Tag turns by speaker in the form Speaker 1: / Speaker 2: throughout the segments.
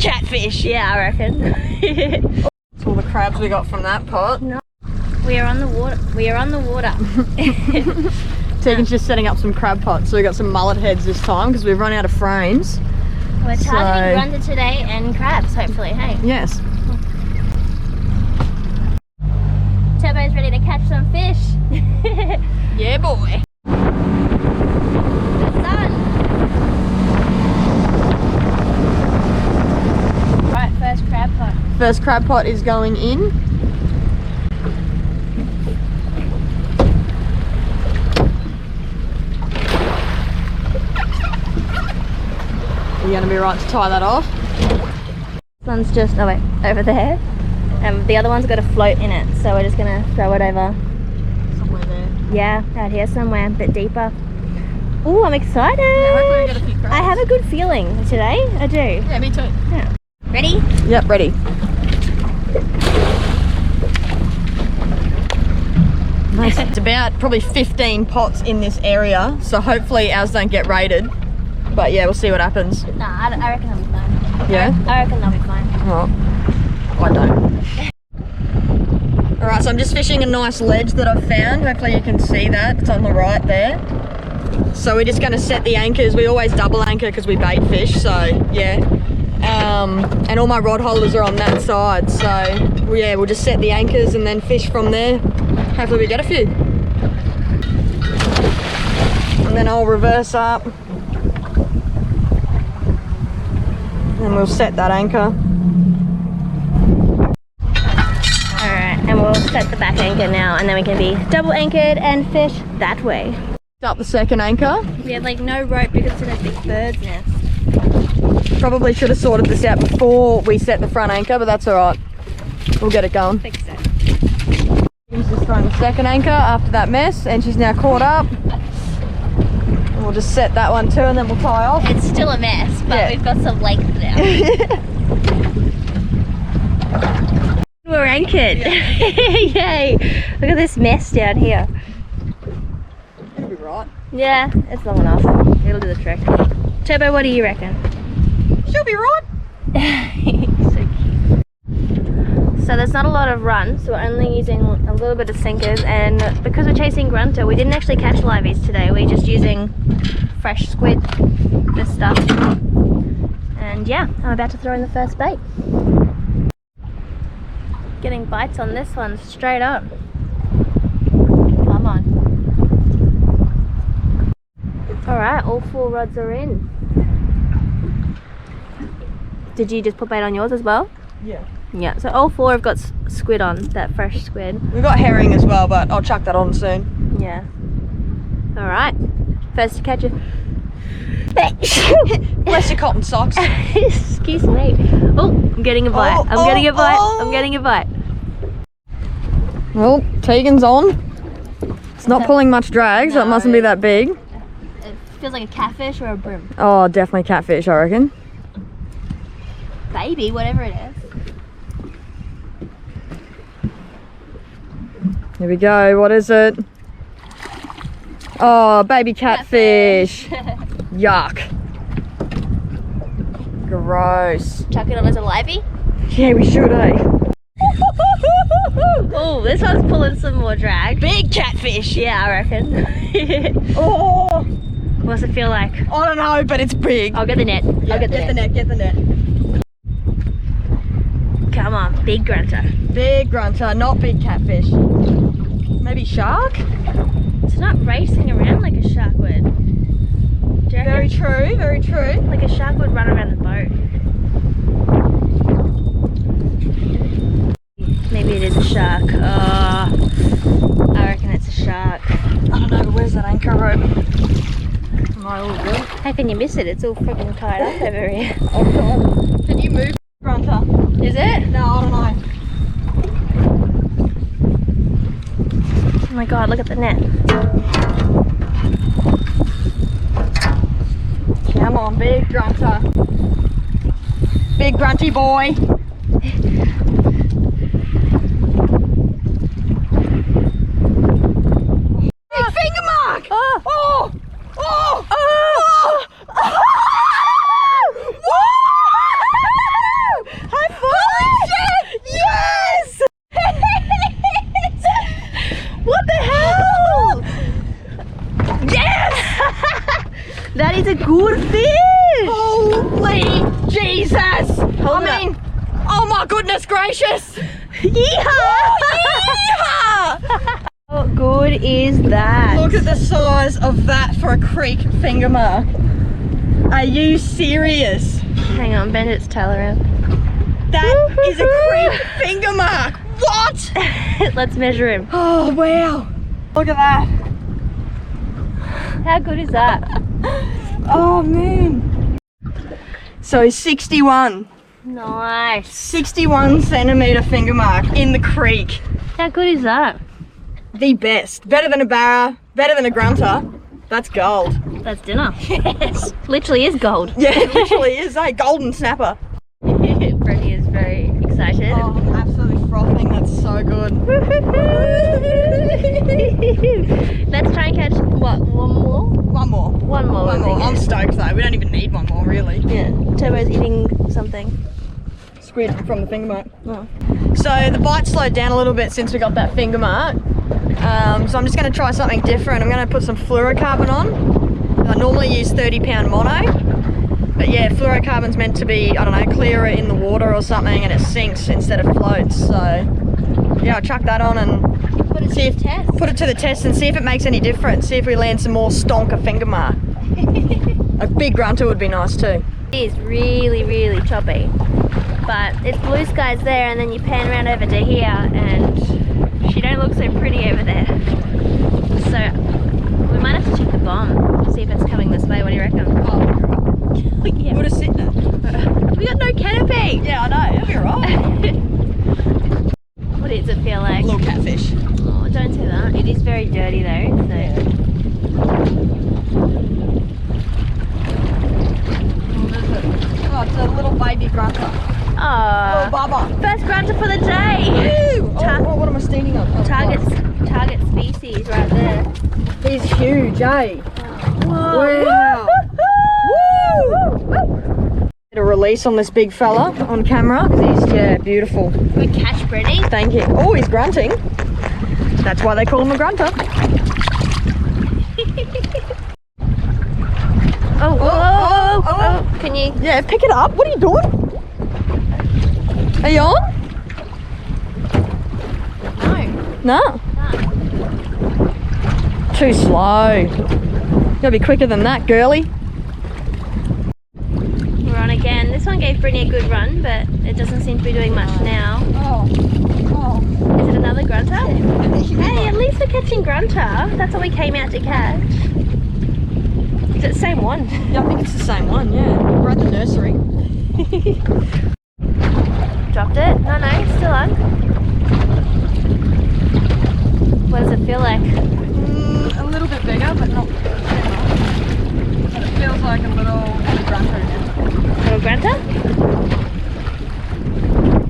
Speaker 1: catfish, yeah, I reckon.
Speaker 2: That's all the crabs we got from that pot.
Speaker 1: No, we are on the water. We are on the water.
Speaker 2: Tegan's just setting up some crab pots, so we got some mullet heads this time because we've run out of frames.
Speaker 1: We're targeting grunter today and crabs, hopefully, hey?
Speaker 2: Yes.
Speaker 1: Turbo's ready to catch some fish.
Speaker 2: Yeah, boy.
Speaker 1: It's done. Right, first crab pot.
Speaker 2: First crab pot is going in. You're going to be right to tie that off.
Speaker 1: This one's just, oh wait, over there. The other one's got a float in it, so we're just going to throw it over.
Speaker 2: Somewhere there.
Speaker 1: Yeah, out here somewhere, a bit deeper. Ooh, I'm excited.
Speaker 2: Yeah, hopefully we get a few crabs.
Speaker 1: I have a good feeling today, I do.
Speaker 2: Yeah, me too.
Speaker 1: Yeah. Ready?
Speaker 2: Yep, ready. Nice. It's about probably 15 pots in this area, so hopefully ours don't get raided. But yeah, we'll see what happens.
Speaker 1: Nah, I reckon I'll be fine.
Speaker 2: Yeah?
Speaker 1: I reckon I'll be fine.
Speaker 2: Oh, I don't. Alright, so I'm just fishing a nice ledge that I've found. Hopefully you can see that. It's on the right there. So we're just going to set the anchors. We always double anchor because we bait fish, so yeah. And all my rod holders are on that side, so yeah, we'll just set the anchors and then fish from there. Hopefully we get a few. And then I'll reverse up. And we'll set that anchor.
Speaker 1: Alright, and we'll set the back anchor now, and then we can be double anchored and fish that way.
Speaker 2: Up the second anchor.
Speaker 1: We have like no rope because it's in a big bird's nest.
Speaker 2: Probably should have sorted this out before we set the front anchor, but that's alright. We'll get it going.
Speaker 1: Fix it.
Speaker 2: She's just throwing the second anchor after that mess, and she's now caught up. And we'll just set that one too, and then we'll tie off.
Speaker 1: It's still a mess, but
Speaker 2: Yeah.
Speaker 1: we've got some length now. We're anchored.
Speaker 2: Yeah.
Speaker 1: Yay! Look at this mess down here.
Speaker 2: It'll be right.
Speaker 1: Yeah, it's long enough. It'll do the trick. Turbo, what do you reckon?
Speaker 2: She'll be right.
Speaker 1: So cute. So there's not a lot of run, so we're only using a little bit of sinkers, and because we're chasing grunter, we didn't actually catch liveys today. We're just using fresh squid, this stuff. And yeah, I'm about to throw in the first bait. Getting bites on this one straight up. Come on. Alright, all 4 rods are in. Did you just put bait on yours as well?
Speaker 2: Yeah.
Speaker 1: Yeah, so all 4 have got squid on, that fresh squid.
Speaker 2: We've got herring as well, but I'll chuck that on soon.
Speaker 1: Yeah. Alright, first to catch a...
Speaker 2: Bless your cotton socks.
Speaker 1: Excuse me. Oh, I'm getting a bite. I'm getting a bite. I'm getting a bite.
Speaker 2: Well, Tegan's on. It's not pulling much drag, so it mustn't be that big.
Speaker 1: It feels like a catfish or a brim.
Speaker 2: Oh, definitely catfish, I reckon.
Speaker 1: Baby, whatever it is.
Speaker 2: Here we go. What is it? Oh, baby catfish. Yuck. Gross.
Speaker 1: Chuck it on as a livey.
Speaker 2: Yeah, we should, eh?
Speaker 1: Oh, this one's pulling some more drag. Big catfish. Yeah, I reckon.
Speaker 2: Oh,
Speaker 1: What's it feel like?
Speaker 2: I don't know, but it's big.
Speaker 1: I'll get the net.
Speaker 2: Yeah,
Speaker 1: I'll get the net.
Speaker 2: Get the net.
Speaker 1: Come on, big grunter.
Speaker 2: Big grunter, not big catfish. Maybe shark?
Speaker 1: It's not racing around like a shark would. Do you reckon?
Speaker 2: Very true, very true.
Speaker 1: Like a shark would run around the boat. Maybe it is a shark. Oh, I reckon it's a shark.
Speaker 2: I don't know, but where's that anchor rope? Am I all good?
Speaker 1: How can you miss it? It's all freaking tied up over here.
Speaker 2: Oh god. Can you move, grunter?
Speaker 1: Is it?
Speaker 2: No, I don't know.
Speaker 1: Oh my god, look at the net.
Speaker 2: Come on, big grunter. Big grunty boy. Big Fingermark! Oh! Oh! Oh! Oh!
Speaker 1: Fish!
Speaker 2: Holy Jesus!
Speaker 1: Hold it
Speaker 2: I mean, oh my goodness gracious!
Speaker 1: Yeehaw! How good is that?
Speaker 2: Look at the size of that for a creek fingermark. Are you serious?
Speaker 1: Hang on, bend its tail around.
Speaker 2: That is a creek fingermark. What?
Speaker 1: Let's measure him.
Speaker 2: Oh wow! Look at that.
Speaker 1: How good is that?
Speaker 2: Oh man. So 61
Speaker 1: Nice.
Speaker 2: 61cm fingermark in the creek.
Speaker 1: How good is that?
Speaker 2: The best. Better than a barra, better than a grunter. That's gold.
Speaker 1: That's dinner. Yes. Literally is gold.
Speaker 2: Yeah, it literally is a golden snapper.
Speaker 1: Brittany is very excited.
Speaker 2: Oh, I'm absolutely frothing. That's so good.
Speaker 1: Let's try and catch, what, one more?
Speaker 2: One more.
Speaker 1: One more.
Speaker 2: One more. I'm stoked though. We don't even need one more, really.
Speaker 1: Yeah, Turbo's eating something.
Speaker 2: Squid from the fingermark.
Speaker 1: Oh.
Speaker 2: So the bite slowed down a little bit since we got that fingermark. So I'm just going to try something different. I'm going to put some fluorocarbon on. I normally use 30-pound mono. But yeah, fluorocarbon's meant to be, I don't know, clearer in the water or something, and it sinks instead of floats. So yeah, I'll chuck that on and
Speaker 1: Put it to the test.
Speaker 2: put it to the test and see if it makes any difference. See if we land some more stonker fingermark. A big grunter would be nice too.
Speaker 1: It is really, really choppy. But it's blue skies there, and then you pan around over to here, and she don't look so pretty over there. So we might have to check the bomb, see if it's coming this way. What do you reckon?
Speaker 2: Oh,
Speaker 1: Yeah.
Speaker 2: we'll just sit there.
Speaker 1: We got no canopy.
Speaker 2: Yeah, I know. It'll be alright.
Speaker 1: What does it feel like?
Speaker 2: Little catfish.
Speaker 1: Oh, don't say that. It is very dirty though. So.
Speaker 2: Oh, it's a little baby grunter.
Speaker 1: Oh,
Speaker 2: Little bubba.
Speaker 1: first grunter for the day.
Speaker 2: Ew. Oh, what am I standing on? Oh,
Speaker 1: Target species right there.
Speaker 2: He's huge, eh?
Speaker 1: Whoa.
Speaker 2: Wow. Woo! Get a release on this big fella on camera because he's, yeah, beautiful.
Speaker 1: Good catch, Brittany.
Speaker 2: Thank you. Oh, he's grunting. That's why they call him a grunter.
Speaker 1: Oh, can you?
Speaker 2: Yeah, pick it up. What are you doing? Are you on?
Speaker 1: No.
Speaker 2: No. Too slow. You gotta be quicker than that, girly.
Speaker 1: We're on again. This one gave Brittany a good run, but it doesn't seem to be doing much now.
Speaker 2: Oh.
Speaker 1: Is it another grunter? Hey, at least we're catching grunter. That's what we came out to catch. Is it the same one?
Speaker 2: Yeah, I think it's the same one, yeah. We're at the nursery.
Speaker 1: Dropped it? No, still on. What does it feel like?
Speaker 2: A little bit bigger, but not too much. But it feels like a little grunter now.
Speaker 1: Little grunter?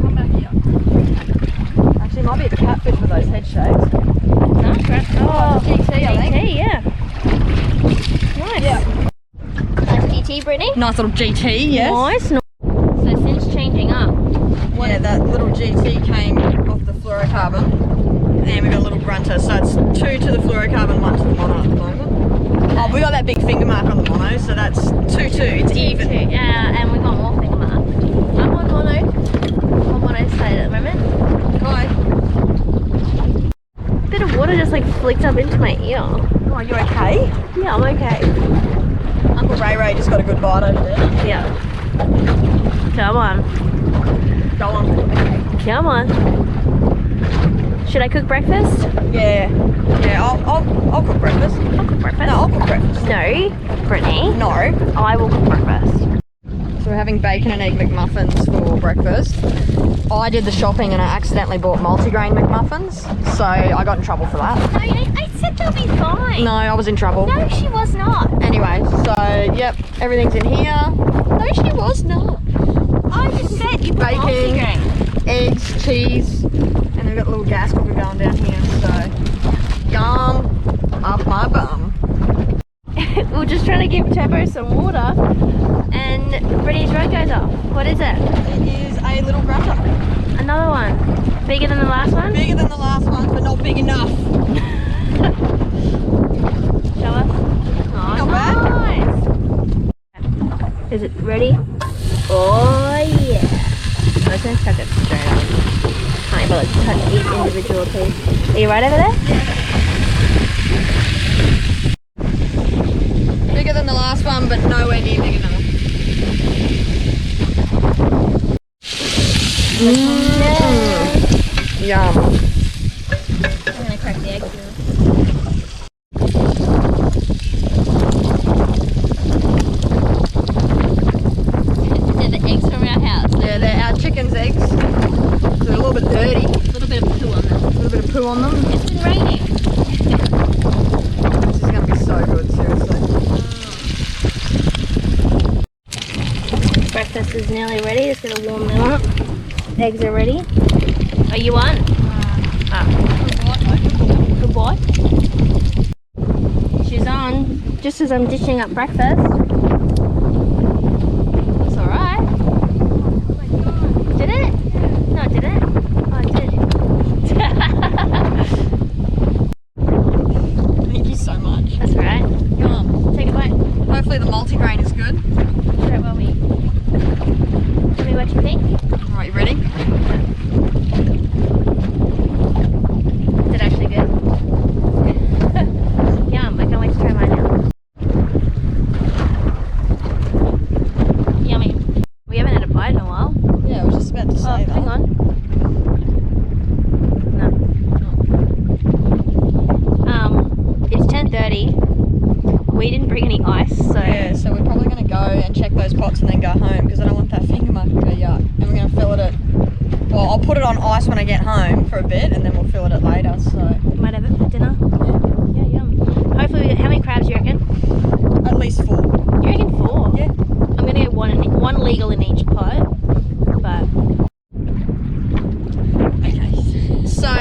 Speaker 2: Come back here. Actually, it might be a catfish with those head shapes.
Speaker 1: No, grunter. Oh,
Speaker 2: GT, I think.
Speaker 1: GT, yeah. Nice.
Speaker 2: Yeah.
Speaker 1: Nice GT, Brittany.
Speaker 2: Nice little GT, yes.
Speaker 1: Nice. So since changing up,
Speaker 2: Yeah, that little GT came off the fluorocarbon. And we got a little grunter, so it's 2 to the fluorocarbon, 1 to the mono at the moment. Oh, we got that big finger mark on the mono, so that's 2-2. It's even.
Speaker 1: and we got more finger mark. I'm on mono side at the moment.
Speaker 2: Hi.
Speaker 1: A bit of water just like flicked up into my ear.
Speaker 2: Oh, you okay?
Speaker 1: Yeah, I'm okay.
Speaker 2: Uncle Ray just got a good bite over there.
Speaker 1: Yeah. Come on.
Speaker 2: Go on.
Speaker 1: Come on. Should I cook breakfast?
Speaker 2: Yeah. Yeah, I'll cook breakfast.
Speaker 1: I'll cook breakfast.
Speaker 2: No, I'll cook breakfast.
Speaker 1: No, Brittany.
Speaker 2: No.
Speaker 1: I will cook breakfast.
Speaker 2: So we're having bacon and egg McMuffins for breakfast. I did the shopping and I accidentally bought multigrain McMuffins, so I got in trouble for that.
Speaker 1: No, I said they'll be fine.
Speaker 2: No, I was in trouble.
Speaker 1: No, she was not.
Speaker 2: Anyway, so yep, everything's in here. No, she was not.
Speaker 1: I just said you put
Speaker 2: Bacon,
Speaker 1: multigrain.
Speaker 2: eggs, cheese, and then we've got a little gas cooker going down here, so gum up my bum.
Speaker 1: We're just trying to give Turbo some water, and Brittany's rod goes off. What is it?
Speaker 2: It is a little grunter.
Speaker 1: Another one. Bigger than the last one?
Speaker 2: Bigger than the last one, but not big enough.
Speaker 1: Show us. Oh,
Speaker 2: Not bad.
Speaker 1: nice. Is it ready? Oh yeah. I'm just gonna chuck it straight on. Can't bother to touch each individual piece. Are you right over there?
Speaker 2: Bigger than the last one, but nowhere near big enough. Yum.
Speaker 1: I'm gonna crack the eggs now. They're the eggs from our house.
Speaker 2: Yeah, they're our chicken's eggs. They're a little bit dirty.
Speaker 1: A little bit of poo on them.
Speaker 2: A little bit of poo on them.
Speaker 1: It's been raining.
Speaker 2: This is going to be so good, seriously.
Speaker 1: Breakfast is nearly ready. Just gonna warm them up. Eggs are ready. Are you on? Good boy. She's on. Just as I'm dishing up breakfast. It's alright. Did it? No, it didn't. Oh, it did.
Speaker 2: Thank you so much.
Speaker 1: That's alright.
Speaker 2: Yum.
Speaker 1: Take a bite.
Speaker 2: Hopefully the multigrain is good.
Speaker 1: Try it while we eat. Tell me what you think.
Speaker 2: Alright, you ready?
Speaker 1: Is it actually good? Yum, I can't wait to try mine now. Yummy. We haven't had a bite in a while.
Speaker 2: Yeah, I was just about to say that.
Speaker 1: Hang on. No. It's 10:30. We didn't bring any ice, so
Speaker 2: Yeah, so we're probably going to go and check those pots and then go home because I don't want that Fingermark to go yuck. And we're going to fill it at, well, I'll put it on ice when I get home for a bit and then we'll fill it at later, so.
Speaker 1: might have it for dinner. Yeah, yum. Hopefully, how many crabs do you reckon?
Speaker 2: At least 4.
Speaker 1: You reckon 4?
Speaker 2: Yeah.
Speaker 1: I'm gonna get one legal in each pot, but
Speaker 2: Okay. So,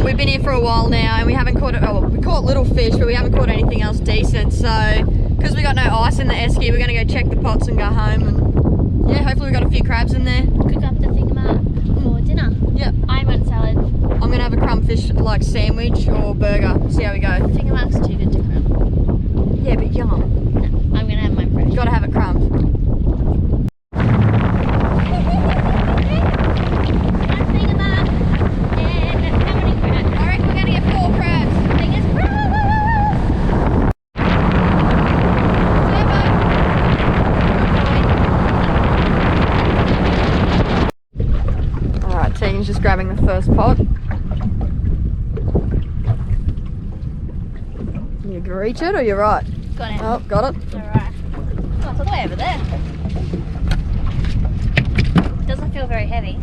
Speaker 2: we've been here for a while now and we haven't caught it, oh, we caught little fish, but we haven't caught anything else decent. So, because we got no ice in the esky, we're going to go check the pots and go home. And yeah, hopefully we got a few crabs in there.
Speaker 1: cook up the Fingermark for dinner.
Speaker 2: Yeah.
Speaker 1: I want salad.
Speaker 2: I'm going to have a crumbfish like sandwich or burger. See how we go.
Speaker 1: Fingermark's too good to crumb.
Speaker 2: Yeah, but yum.
Speaker 1: No, I'm gonna have mine fresh.
Speaker 2: Got to have it crumbed.
Speaker 1: Fingermark. And how many crabs?
Speaker 2: I reckon we're going to get 4 crabs.
Speaker 1: Fingers
Speaker 2: Alright, Tegan's just grabbing the first pot. You can reach it or you're right?
Speaker 1: got it.
Speaker 2: Oh, got it.
Speaker 1: Alright. Oh, it's all the way over there. Doesn't feel very heavy.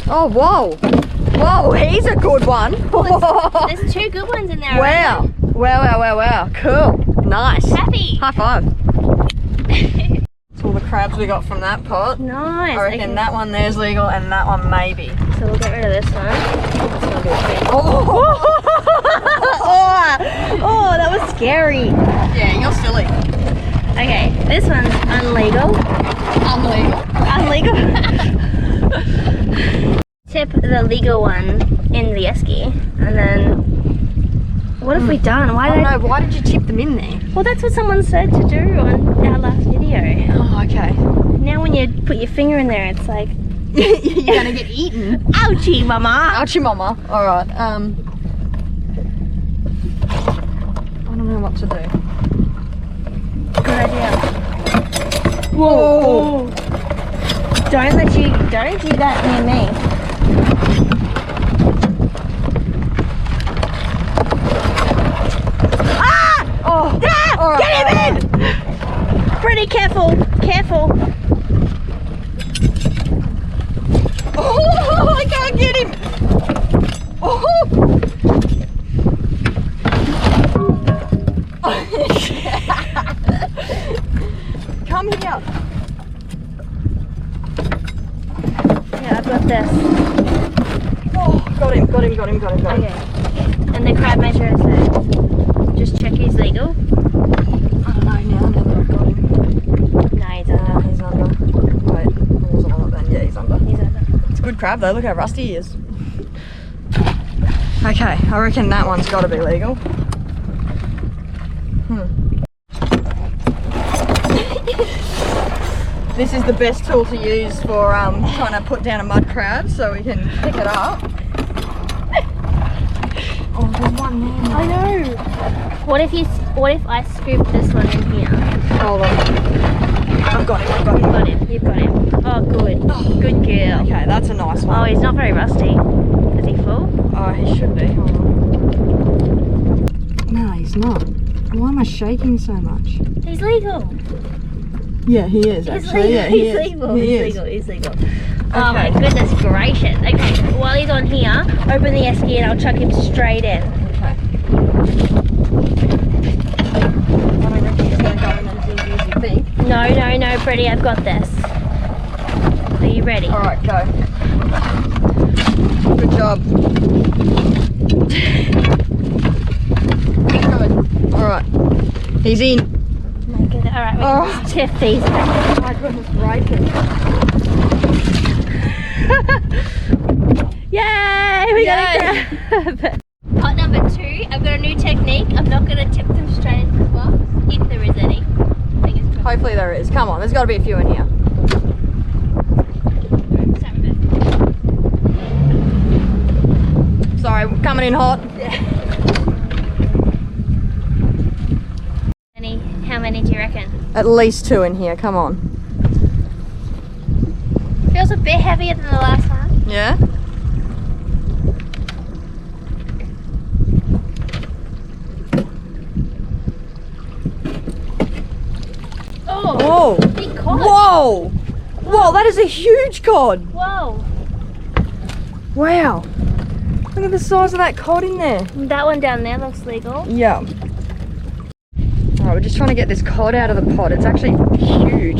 Speaker 2: Oh, whoa. Whoa, he's a good one.
Speaker 1: There's 2 good ones in there.
Speaker 2: Wow. Wow. Cool. Nice.
Speaker 1: Happy.
Speaker 2: High five. That's all the crabs we got from that pot.
Speaker 1: Nice.
Speaker 2: I reckon that one there's legal and that one maybe.
Speaker 1: So we'll get rid of this one. It's gonna be okay. Oh, that was scary.
Speaker 2: Yeah, you're silly.
Speaker 1: Okay, this one's unlegal. Unlegal. Tip the legal one in the esky, and then what have we done? Why
Speaker 2: Why did you chip them in there?
Speaker 1: Well, that's what someone said to do on our last video.
Speaker 2: Oh, okay.
Speaker 1: Now when you put your finger in there, it's like,
Speaker 2: You're gonna get eaten.
Speaker 1: ouchie, mama.
Speaker 2: Ouchie mama. Alright, I don't know what to do.
Speaker 1: Good idea.
Speaker 2: Whoa.
Speaker 1: Don't do that near me.
Speaker 2: Oh,
Speaker 1: Ah!
Speaker 2: All right,
Speaker 1: Get him in! Pretty careful.
Speaker 2: Oh, I can't get him. Oh. Come here.
Speaker 1: Yeah, I've got this.
Speaker 2: Oh, got him.
Speaker 1: Okay. And the crab measure is there. Just check he's legal.
Speaker 2: I don't know now that I've got him.
Speaker 1: No, he's under.
Speaker 2: He's under. Wait, I wasn't on it then. Yeah, he's under.
Speaker 1: He's under.
Speaker 2: It's a good crab though. Look how rusty he is. Okay, I reckon that one's got to be legal. This is the best tool to use for trying to put down a mud crab so we can pick it up. Oh, there's one there.
Speaker 1: I know. What if I scoop this one in here?
Speaker 2: Hold on. I've got him, I've got him.
Speaker 1: You've got him, you've got him. Oh, good. Good girl.
Speaker 2: Okay, that's a nice one.
Speaker 1: Oh, he's not very rusty. Is he full?
Speaker 2: Oh, he should be. Hold on. No, he's not. Why am I shaking so much?
Speaker 1: He's legal.
Speaker 2: Yeah, he is actually. Yeah, he is.
Speaker 1: Legal.
Speaker 2: He
Speaker 1: He's
Speaker 2: is.
Speaker 1: legal. He's legal. Oh my goodness gracious. Okay, while he's on here, open the esky and I'll chuck him straight in.
Speaker 2: Okay. I don't reckon he's going to go in as easy as you think.
Speaker 1: No, Freddie, I've got this. Are you ready?
Speaker 2: Alright, go. Good job. Good. Alright. He's in.
Speaker 1: Oh my goodness. Alright, we're going to tiff these.
Speaker 2: Oh my goodness gracious.
Speaker 1: Yay! We got a crab. Pot number 2, I've got a new technique. I'm not going to tip them straight into the box, if there is any.
Speaker 2: Hopefully there is. Come on, there's got to be a few in here. Sorry, coming in hot.
Speaker 1: How many do you reckon?
Speaker 2: At least 2 in here, come on.
Speaker 1: Feels a bit heavier than the last one.
Speaker 2: Yeah?
Speaker 1: Oh! Big cod!
Speaker 2: Whoa! Whoa, that is a huge cod!
Speaker 1: Whoa!
Speaker 2: Wow! Look at the size of that cod in there.
Speaker 1: That one down there looks legal.
Speaker 2: Yeah. Alright, we're just trying to get this cod out of the pot. It's actually huge.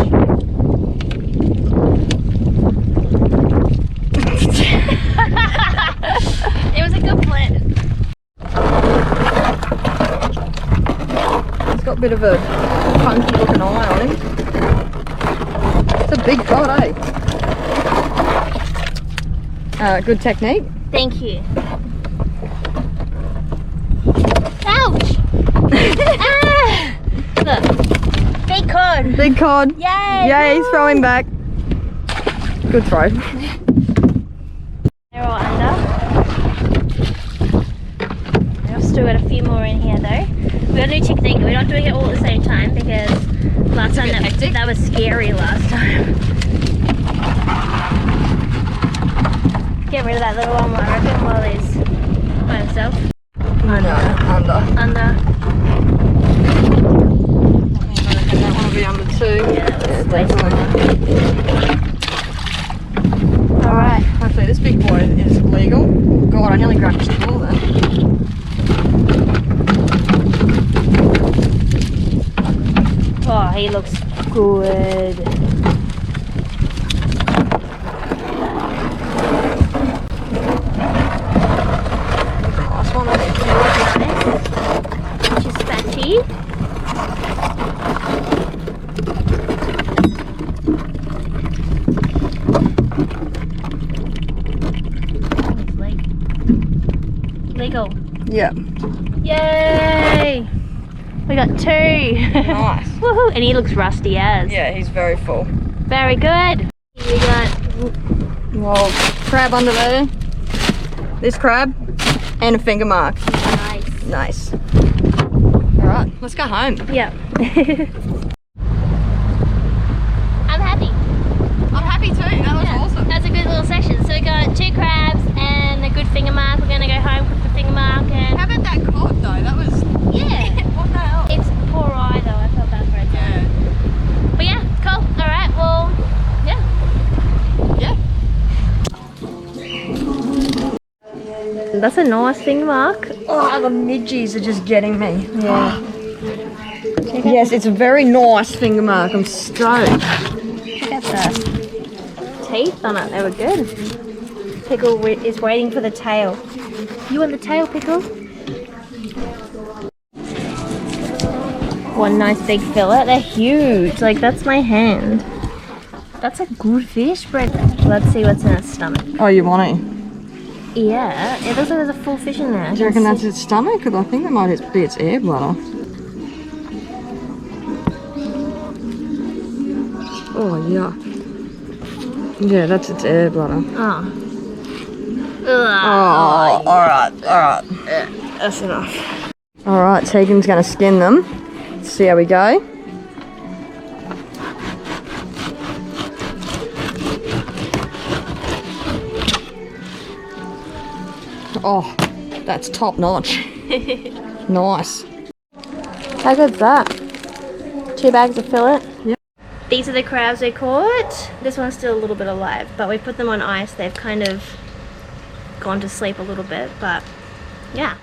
Speaker 1: It was a good plan.
Speaker 2: It's got a bit of a funky looking eye on him. It's a big cod, eh? Good technique.
Speaker 1: Thank you. Ouch! Ah! Look, big cod.
Speaker 2: Big cod.
Speaker 1: Yay!
Speaker 2: Yay, he's throwing back. Good throw.
Speaker 1: They're all under. I've still got a few more in here though. We've got a new technique. We're not doing it all at the same time because last time that was scary last time. Get rid of that little one, I reckon, while he's by himself.
Speaker 2: I know, under.
Speaker 1: Under.
Speaker 2: I don't want to be under 2.
Speaker 1: Yeah, that was definitely.
Speaker 2: Alright, hopefully this big boy is legal. God, I nearly grabbed his ball then.
Speaker 1: Oh, he looks good.
Speaker 2: Nice one, I think.
Speaker 1: Nice. Just fatty. Legal.
Speaker 2: Yeah.
Speaker 1: Yay! We got 2.
Speaker 2: Nice.
Speaker 1: Woohoo! And he looks rusty as.
Speaker 2: Yeah, he's very full.
Speaker 1: Very good. We got
Speaker 2: Well, crab under there. This crab and a Fingermark.
Speaker 1: nice.
Speaker 2: Nice. Alright, let's go home.
Speaker 1: Yeah. I'm happy.
Speaker 2: I'm happy too, that was awesome.
Speaker 1: That's a good little section. So we got 2 crabs and a good Fingermark. We're gonna go home, cook the Fingermark and
Speaker 2: How about that cod though? That was...
Speaker 1: yeah.
Speaker 2: What the hell?
Speaker 1: It's poor eye though, I felt bad for it.
Speaker 2: Yeah.
Speaker 1: But yeah, cool. Alright, well, yeah.
Speaker 2: Yeah.
Speaker 1: That's a nice Fingermark.
Speaker 2: Oh, the midgies are just getting me.
Speaker 1: Yeah.
Speaker 2: Yes, it's a very nice Fingermark. I'm stoked.
Speaker 1: Look at the teeth on it, they were good. Pickle is waiting for the tail. You want the tail, Pickle? One nice big fillet. They're huge. Like, that's my hand. That's a good fish, Brett. Let's see what's in its stomach.
Speaker 2: Oh, you want it?
Speaker 1: Yeah, it looks like there's a full fish in there.
Speaker 2: Do you reckon that's its stomach? Because I think that might be its air bladder. Oh, yeah. Yeah, that's its air bladder.
Speaker 1: Oh.
Speaker 2: Oh, alright.
Speaker 1: That's enough.
Speaker 2: Alright, Tegan's going to skin them. Let's see how we go. Oh, that's top notch. Nice.
Speaker 1: How good's that? 2 bags of fillet.
Speaker 2: Yep.
Speaker 1: These are the crabs we caught. This one's still a little bit alive, but we put them on ice. They've kind of gone to sleep a little bit, but yeah.